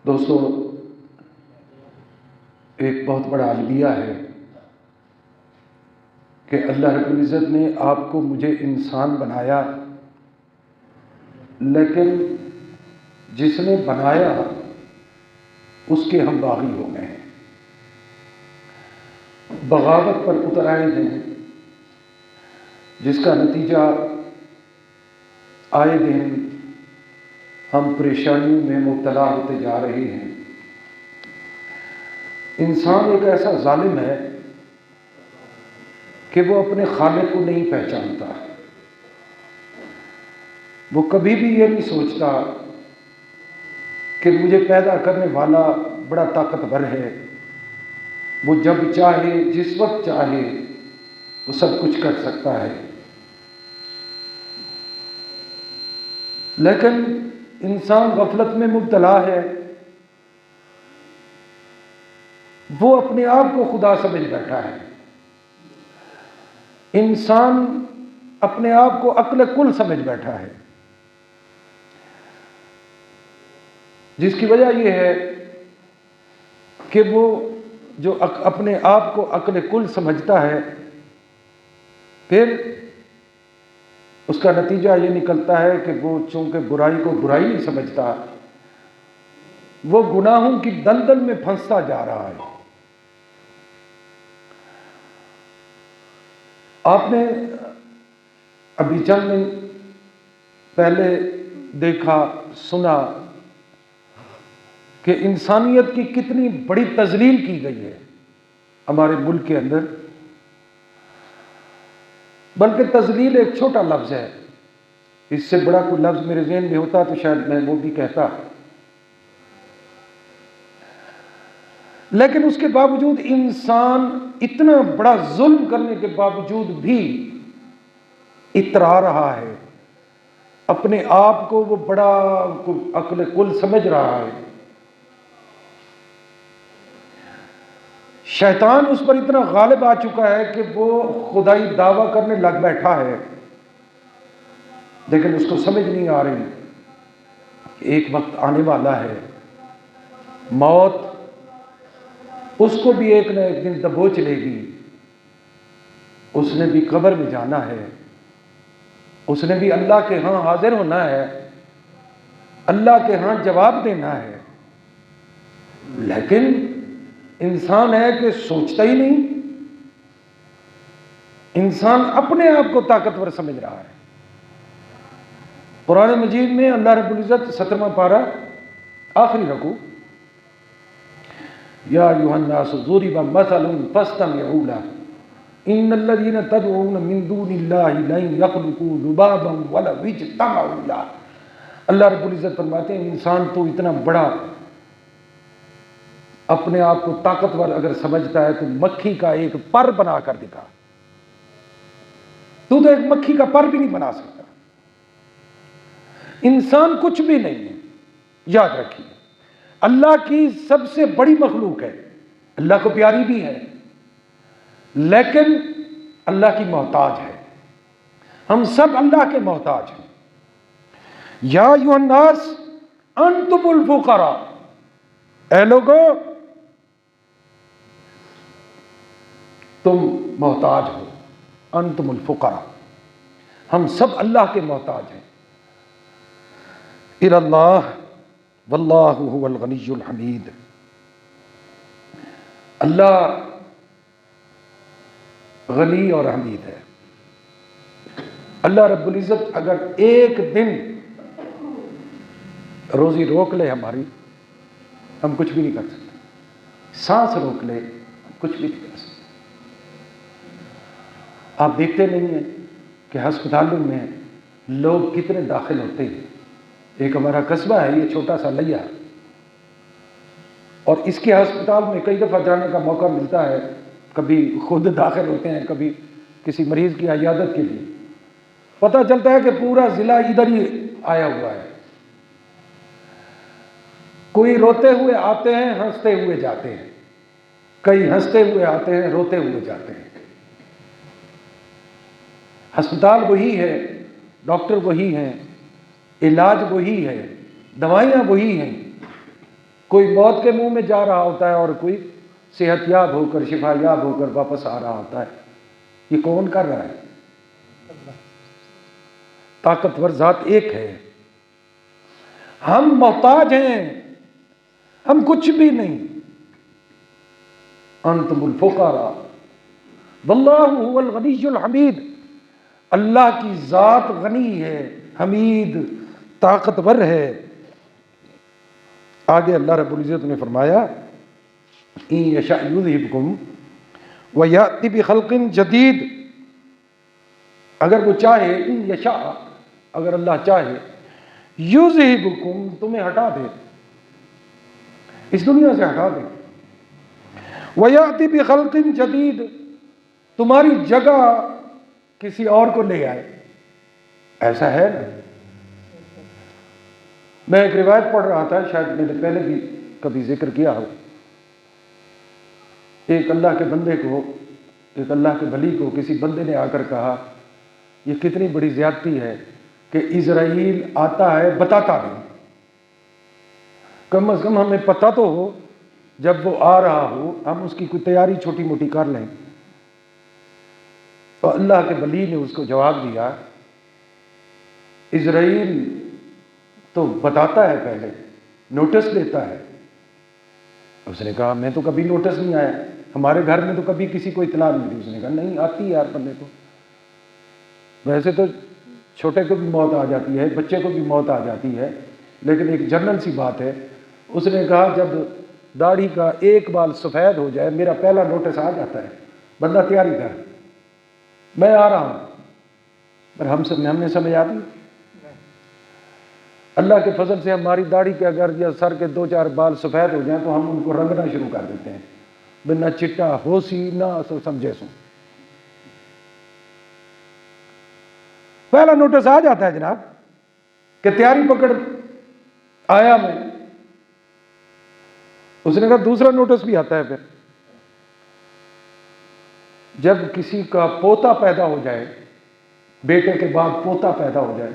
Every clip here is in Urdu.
دوستو، ایک بہت بڑا المیہ ہے کہ اللہ رب العزت نے آپ کو مجھے انسان بنایا، لیکن جس نے بنایا اس کے ہم باغی ہو گئے ہیں، بغاوت پر اتر آئے ہیں، جس کا نتیجہ آئے دن ہم پریشانیوں میں مبتلا ہوتے جا رہے ہیں۔ انسان ایک ایسا ظالم ہے کہ وہ اپنے خالق کو نہیں پہچانتا۔ وہ کبھی بھی یہ نہیں سوچتا کہ مجھے پیدا کرنے والا بڑا طاقتور ہے، وہ جب چاہے جس وقت چاہے وہ سب کچھ کر سکتا ہے۔ لیکن انسان غفلت میں مبتلا ہے، وہ اپنے آپ کو خدا سمجھ بیٹھا ہے۔ انسان اپنے آپ کو عقل کل سمجھ بیٹھا ہے، جس کی وجہ یہ ہے کہ وہ جو اپنے آپ کو عقل کل سمجھتا ہے، پھر اس کا نتیجہ یہ نکلتا ہے کہ وہ چونکہ برائی کو برائی نہیں سمجھتا، وہ گناہوں کی دلدل میں پھنستا جا رہا ہے۔ آپ نے ابھی چند دن پہلے دیکھا سنا کہ انسانیت کی کتنی بڑی تذلیل کی گئی ہے ہمارے ملک کے اندر، بلکہ تذلیل ایک چھوٹا لفظ ہے، اس سے بڑا کوئی لفظ میرے ذہن میں ہوتا تو شاید میں وہ بھی کہتا، لیکن اس کے باوجود انسان اتنا بڑا ظلم کرنے کے باوجود بھی اترا رہا ہے، اپنے آپ کو وہ بڑا عقل کل سمجھ رہا ہے۔ شیطان اس پر اتنا غالب آ چکا ہے کہ وہ خدائی دعویٰ کرنے لگ بیٹھا ہے، لیکن اس کو سمجھ نہیں آ رہی کہ ایک وقت آنے والا ہے، موت اس کو بھی ایک نہ ایک دن دبوچ لے گی، اس نے بھی قبر میں جانا ہے، اس نے بھی اللہ کے ہاں حاضر ہونا ہے، اللہ کے ہاں جواب دینا ہے۔ لیکن انسان ہے کہ سوچتا ہی نہیں، انسان اپنے آپ کو طاقتور سمجھ رہا ہے۔ قرآن مجید میں اللہ رب العزت 17واں پارہ آخری رکوع، یا ایھا الناس ضرب مثل فاستمعوا له ان الذين تدعون من دون الله لن يخلقوا ذبابا ولو اجتمعوا له۔ اللہ رب العزت فرماتے ہیں انسان تو اتنا بڑا اپنے آپ کو طاقتور اگر سمجھتا ہے تو مکھی کا ایک پر بنا کر دکھا، تو ایک مکھی کا پر بھی نہیں بنا سکتا۔ انسان کچھ بھی نہیں ہے، یاد رکھیے اللہ کی سب سے بڑی مخلوق ہے، اللہ کو پیاری بھی ہے، لیکن اللہ کی محتاج ہے، ہم سب اللہ کے محتاج ہیں۔ یا ایھا الناس انتم الفقراء، اے لوگو تم محتاج ہو، انتم الفقراء، ہم سب اللہ کے محتاج ہیں۔ الی اللہ واللہ هو الغنی الحمید، اللہ غنی اور حمید ہے۔ اللہ رب العزت اگر ایک دن روزی روک لے ہماری، ہم کچھ بھی نہیں کر سکتے، سانس روک لے ہم کچھ بھی نہیں کر سکتے۔ آپ دیکھتے نہیں ہیں کہ ہسپتالوں میں لوگ کتنے داخل ہوتے ہیں۔ ایک ہمارا قصبہ ہے یہ چھوٹا سا لیا، اور اس کے ہسپتال میں کئی دفعہ جانے کا موقع ملتا ہے، کبھی خود داخل ہوتے ہیں، کبھی کسی مریض کی عیادت کے لیے، پتہ چلتا ہے کہ پورا ضلع ادھر ہی آیا ہوا ہے۔ کوئی روتے ہوئے آتے ہیں، ہنستے ہوئے جاتے ہیں، کئی ہنستے ہوئے آتے ہیں، روتے ہوئے جاتے ہیں۔ ہسپتال وہی ہے، ڈاکٹر وہی ہیں، علاج وہی ہے، دوائیاں وہی ہیں، کوئی موت کے منہ میں جا رہا ہوتا ہے اور کوئی صحت یاب ہو کر شفا یاب ہو کر واپس آ رہا ہوتا ہے. یہ کون کر رہا ہے؟ طاقتور ذات ایک ہے. ہم محتاج ہیں، ہم کچھ بھی نہیں. انتم الفقراء واللہ هو الغنی الحمید. اللہ کی ذات غنی ہے، حمید، طاقتور ہے. آگے اللہ رب العزت نے فرمایا ان یشاء یذہبکم ویأتی بخلق جدید. اگر وہ چاہے، ان یشاء، اگر اللہ چاہے، یذہبکم، تمہیں ہٹا دے، اس دنیا سے ہٹا دے. ویأتی بخلق جدید، تمہاری جگہ کسی اور کو لے آئے. ایسا ہے نا. میں ایک روایت پڑھ رہا تھا، شاید میں نے پہلے بھی کبھی ذکر کیا ہو. ایک اللہ کے بندے کو، ایک اللہ کے ولی کو کسی بندے نے آ کر کہا یہ کتنی بڑی زیادتی ہے کہ اسرائیل آتا ہے بتاتا نہیں. کم از کم ہمیں پتہ تو ہو، جب وہ آ رہا ہو ہم اس کی کوئی تیاری چھوٹی موٹی کر لیں. تو اللہ کے ولی نے اس کو جواب دیا اسرائیل تو بتاتا ہے، پہلے نوٹس دیتا ہے. اس نے کہا میں تو کبھی نوٹس نہیں آیا، ہمارے گھر میں تو کبھی کسی کو اطلاع نہیں دی. اس نے کہا نہیں آتی ہے یار بندے کو. ویسے تو چھوٹے کو بھی موت آ جاتی ہے، بچے کو بھی موت آ جاتی ہے، لیکن ایک جنرل سی بات ہے. اس نے کہا جب داڑھی کا ایک بال سفید ہو جائے میرا پہلا نوٹس آ جاتا ہے، بندہ تیاری کر، میں آ رہا ہوں. پر ہم نے سمجھ آتی. اللہ کے فضل سے ہماری داڑھی کے اگر یا سر کے 2-4 بال سفید ہو جائیں تو ہم ان کو رنگنا شروع کر دیتے ہیں. بنا چٹا ہو سی نہ سمجھے سوں. پہلا نوٹس آ جاتا ہے جناب کہ تیاری پکڑ آیا میں. اس نے کہا دوسرا نوٹس بھی آتا ہے پھر جب کسی کا پوتا پیدا ہو جائے، بیٹے کے بعد پوتا پیدا ہو جائے.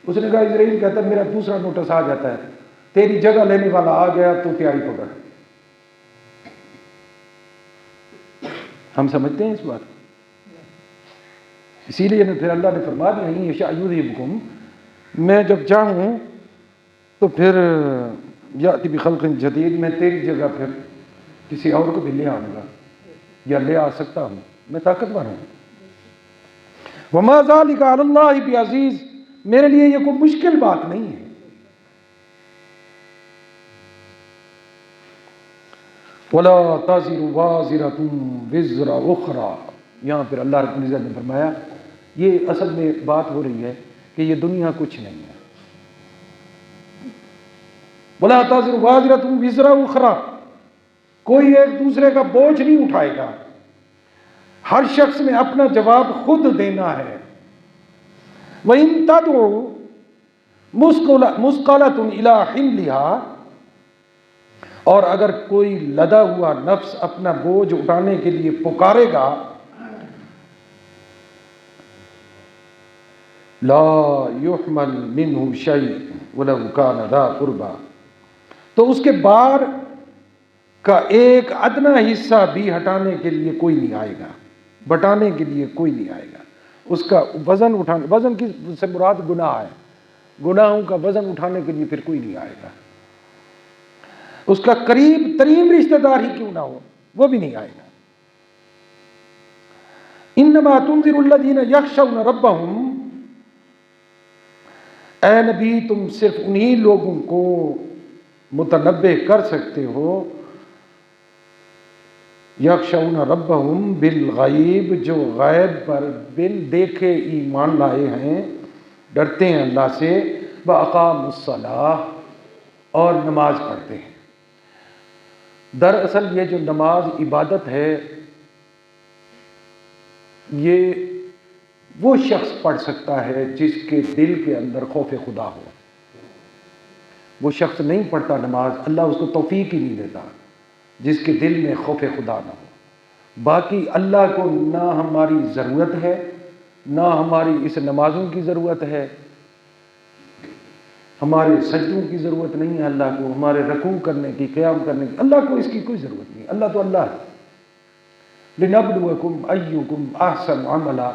اس نے کہا اسرائیل کہتا ہے میرا دوسرا نوٹس آ جاتا ہے، تیری جگہ لینے والا آ گیا تو تیاری پکڑ. ہم سمجھتے ہیں اس بات. اسی لیے پھر اللہ نے فرما دیا ان یشاء یذہبکم، میں جب چاہوں تو پھر یأتی بخلق جدید، میں تیری جگہ پھر کسی اور کو بھی لے آؤں گا، یا لے آ سکتا ہوں، میں طاقتور ہوں. وما ذلک علی اللہ بعزیز، میرے لیے یہ کوئی مشکل بات نہیں ہے. ولا تزر وازرۃ وزر اخرى، یہاں پھر اللہ رب العزت نے فرمایا یہ اصل میں بات ہو رہی ہے کہ یہ دنیا کچھ نہیں ہے. ولا تزر وازرۃ وزر اخرى، کوئی ایک دوسرے کا بوجھ نہیں اٹھائے گا. ہر شخص نے اپنا جواب خود دینا ہے. وَإِن تَدْعُ مُثْقَلَةٌ إِلَىٰ حِمْلِهَا، اور اگر کوئی لدا ہوا نفس اپنا بوجھ اٹھانے کے لیے پکارے گا، لا يحمل منه شيء ولو كان ذا قربى، تو اس کے بار کا ایک ادنا حصہ بھی ہٹانے کے لیے کوئی نہیں آئے گا، بٹانے کے لیے کوئی نہیں آئے گا. اس کا وزن اٹھانے، وزن کی سے مراد گناہ ہے، گناہوں کا وزن اٹھانے کے لیے پھر کوئی نہیں آئے گا. اس کا قریب ترین رشتہ دار ہی کیوں نہ ہو وہ بھی نہیں آئے گا. انما تنذر الذین یخشون ربهم، اے نبی تم صرف انہی لوگوں کو متنبہ کر سکتے ہو، یخشون ربهم بالغیب، جو غیب پر بن دیکھے ایمان لائے ہیں، ڈرتے ہیں اللہ سے، واقاموا الصلاۃ، اور نماز پڑھتے ہیں. دراصل یہ جو نماز عبادت ہے یہ وہ شخص پڑھ سکتا ہے جس کے دل کے اندر خوف خدا ہو. وہ شخص نہیں پڑھتا نماز، اللہ اس کو توفیق ہی نہیں دیتا جس کے دل میں خوف خدا نہ ہو. باقی اللہ کو نہ ہماری ضرورت ہے، نہ ہماری اس نمازوں کی ضرورت ہے، ہمارے سجدوں کی ضرورت نہیں ہے اللہ کو، ہمارے رکوع کرنے کی، قیام کرنے کی، اللہ کو اس کی کوئی ضرورت نہیں، اللہ تو اللہ ہے۔ لِنَبْلُوَكُمْ أَيُّكُمْ أَحْسَنُ عَمَلًا،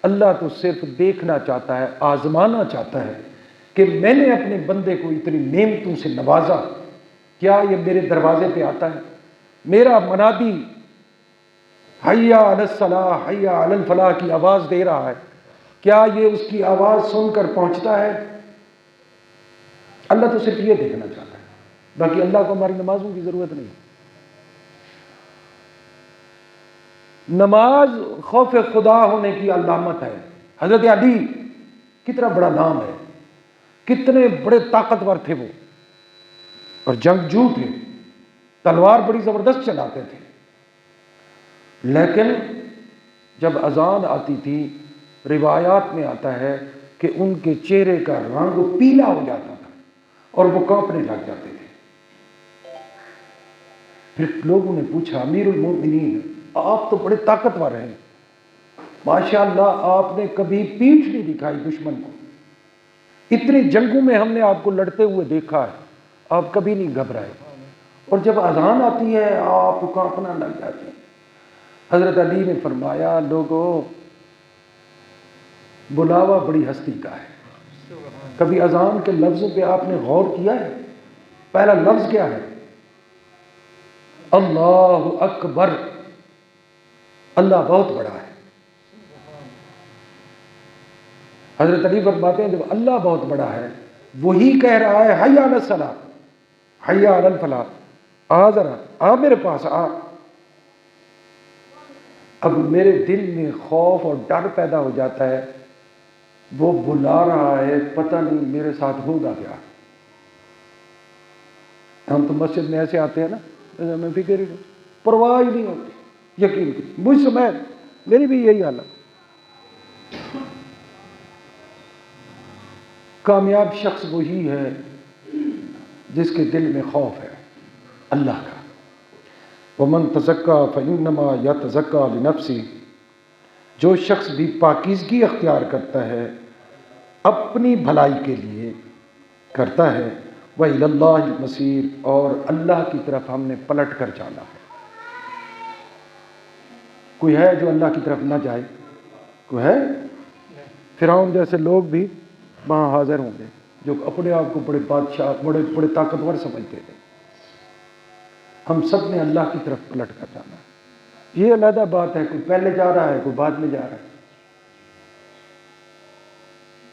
اللہ تو صرف دیکھنا چاہتا ہے، آزمانا چاہتا ہے کہ میں نے اپنے بندے کو اتنی نعمتوں سے نوازا، کیا یہ میرے دروازے پہ آتا ہے؟ میرا منادی حی علی الصلاح حی علی الفلاح کی آواز دے رہا ہے، کیا یہ اس کی آواز سن کر پہنچتا ہے؟ اللہ تو صرف یہ دیکھنا چاہتا ہے، باقی اللہ کو ہماری نمازوں کی ضرورت نہیں۔ نماز خوف خدا ہونے کی علامت ہے۔ حضرت علی کتنا بڑا نام ہے، کتنے بڑے طاقتور تھے وہ، اور جنگجو تھے، تلوار بڑی زبردست چلاتے تھے، لیکن جب اذان آتی تھی روایات میں آتا ہے کہ ان کے چہرے کا رنگ پیلا ہو جاتا تھا اور وہ کانپنے لگ جاتے تھے۔ پھر لوگوں نے پوچھا امیر المومنین آپ تو بڑے طاقتور ہیں، ماشاءاللہ آپ نے کبھی پیٹھ نہیں دکھائی دشمن کو، اتنی جنگوں میں ہم نے آپ کو لڑتے ہوئے دیکھا ہے، آپ کبھی نہیں گھبرائے، اور جب اذان آتی ہے آپ کانپنا لگ جاتے ہیں۔ حضرت علی نے فرمایا لوگوں بلاوا بڑی ہستی کا ہے، کبھی اذان کے لفظوں پہ آپ نے غور کیا ہے؟ پہلا لفظ کیا ہے؟ اللہ اکبر، اللہ بہت بڑا ہے۔ حضرت علی فرماتے ہیں جب اللہ بہت بڑا ہے، وہی کہہ رہا ہے حی علی الصلاح حی علی الفلاح، آ ذرا آ میرے پاس آ، اب میرے دل میں خوف اور ڈر پیدا ہو جاتا ہے، وہ بلا رہا ہے، پتہ نہیں میرے ساتھ ہوگا کیا۔ ہم تو مسجد میں ایسے آتے ہیں نا، ہمیں فکر ہی نہیں، پرواہ ہی نہیں ہوتی، یقین کی مجھ سمیت میری بھی یہی حالت۔ کامیاب شخص وہی ہے جس کے دل میں خوف ہے اللہ کا۔ وَمَن تَزَكَّىٰ فَإِنَّمَا يَتَزَكَّىٰ لِنَفْسِهِ، جو شخص بھی پاکیزگی اختیار کرتا ہے اپنی بھلائی کے لیے کرتا ہے، وَإِلَى اللَّهِ الْمَصِيرُ، اور اللہ کی طرف ہم نے پلٹ کر جانا ہے۔ کوئی ہے جو اللہ کی طرف نہ جائے؟ کوئی ہے؟ فرعون جیسے لوگ بھی وہاں حاضر ہوں گے جو اپنے آپ کو بڑے بادشاہ بڑے طاقتور سمجھتے تھے۔ ہم سب نے اللہ کی طرف پلٹ کر جانا ہے، یہ علیحدہ بات ہے، کوئی پہلے جا رہا ہے کوئی بعد میں جا رہا ہے،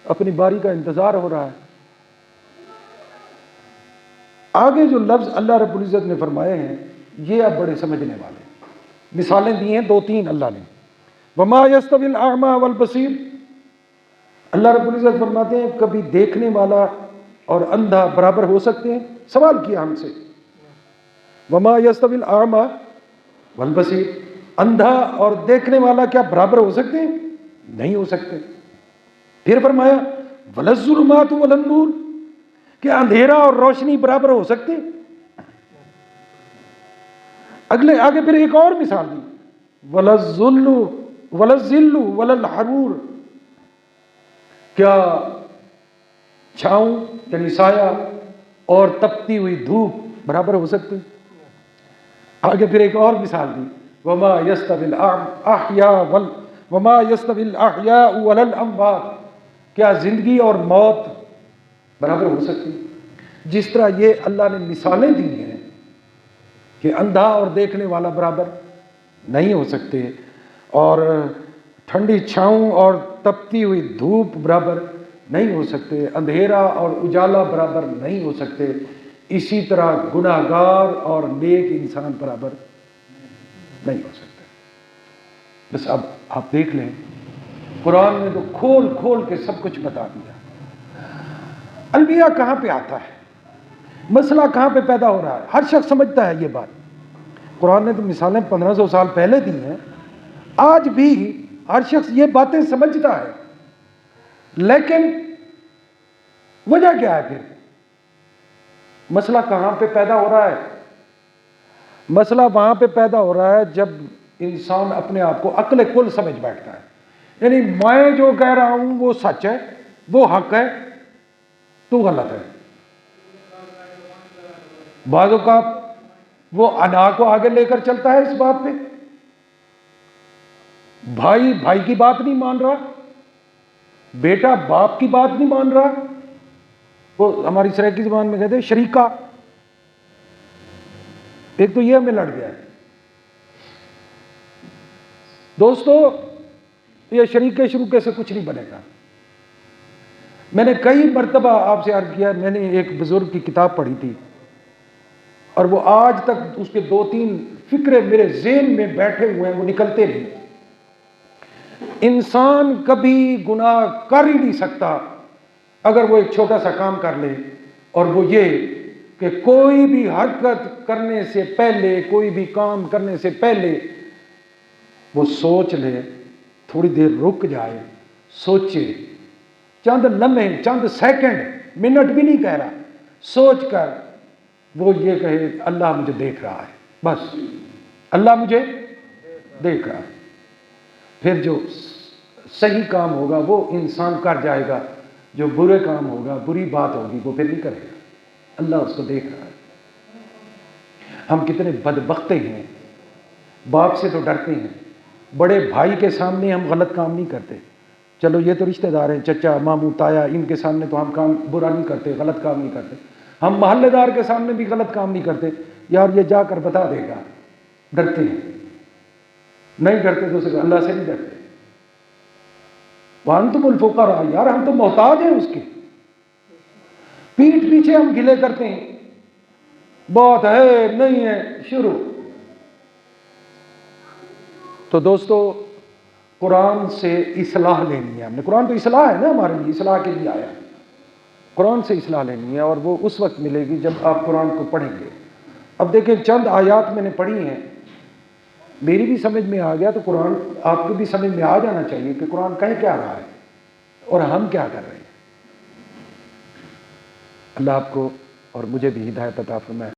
اپنی باری کا انتظار ہو رہا ہے۔ آگے جو لفظ اللہ رب العزت نے فرمائے ہیں یہ اب بڑے سمجھنے والے، مثالیں دی ہیں دو تین اللہ نے۔ وما یستوی الاعمی والبصیر، اللہ رب العزت فرماتے ہیں کبھی دیکھنے والا اور اندھا برابر ہو سکتے ہیں؟ سوال کیا ہم سے، وما یستوی الاعمی والبصیر، اندھا اور دیکھنے والا کیا برابر ہو سکتے ہیں؟ نہیں ہو سکتے۔ پھر فرمایا ولا الظلمات ولا النور، کیا اندھیرا اور روشنی برابر ہو سکتے؟ آگے پھر ایک اور مثال دی، ولا الظل ولا الظل ولا الحرور، کیا چھاؤں یعنی سایہ اور تپتی ہوئی دھوپ برابر ہو سکتے؟ آگے پھر ایک اور مثال دی، وما یستوی الاحیاء ولا الاموات، کیا زندگی اور موت برابر ہو سکتی؟ جس طرح یہ اللہ نے مثالیں دی ہیں کہ اندھا اور دیکھنے والا برابر نہیں ہو سکتے، اور ٹھنڈی چھاؤں اور تپتی ہوئی دھوپ برابر نہیں ہو سکتے، اندھیرا اور اجالا برابر نہیں ہو سکتے، اسی طرح گناہ گار اور نیک انسان برابر نہیں ہو سکتے۔ بس اب آپ دیکھ لیں قرآن نے تو کھول کھول کے سب کچھ بتا دیا۔ المیہ کہاں پہ آتا ہے، مسئلہ کہاں پہ پیدا ہو رہا ہے، ہر شخص سمجھتا ہے یہ بات۔ قرآن نے تو مثالیں 1500 سال پہلے دی ہیں، آج بھی ہر شخص یہ باتیں سمجھتا ہے، لیکن وجہ کیا ہے؟ پھر مسئلہ کہاں پہ پیدا ہو رہا ہے؟ مسئلہ وہاں پہ پیدا ہو رہا ہے جب انسان اپنے آپ کو عقل کل سمجھ بیٹھتا ہے، یعنی میں جو کہہ رہا ہوں وہ سچ ہے، وہ حق ہے، تو غلط ہے۔ بعض اوقات وہ انا کو آگے لے کر چلتا ہے اس بات پہ، بھائی بھائی کی بات نہیں مان رہا، بیٹا باپ کی بات نہیں مان رہا، وہ ہماری سرائیکی زبان میں کہتے ہیں شریکہ، ایک تو یہ ہمیں لڑ گیا ہے۔ دوستو یہ شریکے شروکے سے کچھ نہیں بنے گا۔ میں نے کئی مرتبہ آپ سے عرض کیا، میں نے ایک بزرگ کی کتاب پڑھی تھی اور وہ آج تک اس کے 2-3 فکرے میرے ذہن میں بیٹھے ہوئے ہیں، وہ نکلتے نہیں۔ انسان کبھی گناہ کر ہی نہیں سکتا اگر وہ ایک چھوٹا سا کام کر لے، اور وہ یہ کہ کوئی بھی حرکت کرنے سے پہلے، کوئی بھی کام کرنے سے پہلے وہ سوچ لے، تھوڑی دیر رک جائے، سوچے، چند لمحے، چند سیکنڈ، منٹ بھی نہیں کہہ رہا، سوچ کر وہ یہ کہے اللہ مجھے دیکھ رہا ہے، بس اللہ مجھے دیکھ رہا ہے۔ پھر جو صحیح کام ہوگا وہ انسان کر جائے گا، جو برے کام ہوگا، بری بات ہوگی، وہ پھر نہیں کرے گا، اللہ اس کو دیکھ رہا ہے۔ ہم کتنے بدبخت ہیں، باپ سے تو ڈرتے ہیں، بڑے بھائی کے سامنے ہم غلط کام نہیں کرتے، چلو یہ تو رشتہ دار ہیں، چچا ماموں تایا، ان کے سامنے تو ہم کام برا نہیں کرتے، غلط کام نہیں کرتے، ہم محلے دار کے سامنے بھی غلط کام نہیں کرتے، یار یہ جا کر بتا دے گا، ڈرتے ہیں، نہیں ڈرتے تو اسے اللہ سے نہیں ڈرتے۔ وَأَنْتُمُ الْفُقَرَاءُ، یار ہم تو محتاج ہیں اس کے، پیٹھ پیچھے ہم گلے کرتے ہیں، بہت ہے نہیں ہے شروع۔ تو دوستو قرآن سے اصلاح لینی ہے ہم نے، قرآن تو اصلاح ہے نا ہمارے لیے، اصلاح کے لیے آیا، قرآن سے اصلاح لینی ہے، اور وہ اس وقت ملے گی جب آپ قرآن کو پڑھیں گے۔ اب دیکھیں چند آیات میں نے پڑھی ہیں، میری بھی سمجھ میں آ گیا، تو قرآن آپ کو بھی سمجھ میں آ جانا چاہیے کہ قرآن کہہ کیا رہا ہے اور ہم کیا کر رہے ہیں۔ اللہ آپ کو اور مجھے بھی ہدایت عطا فرمائے۔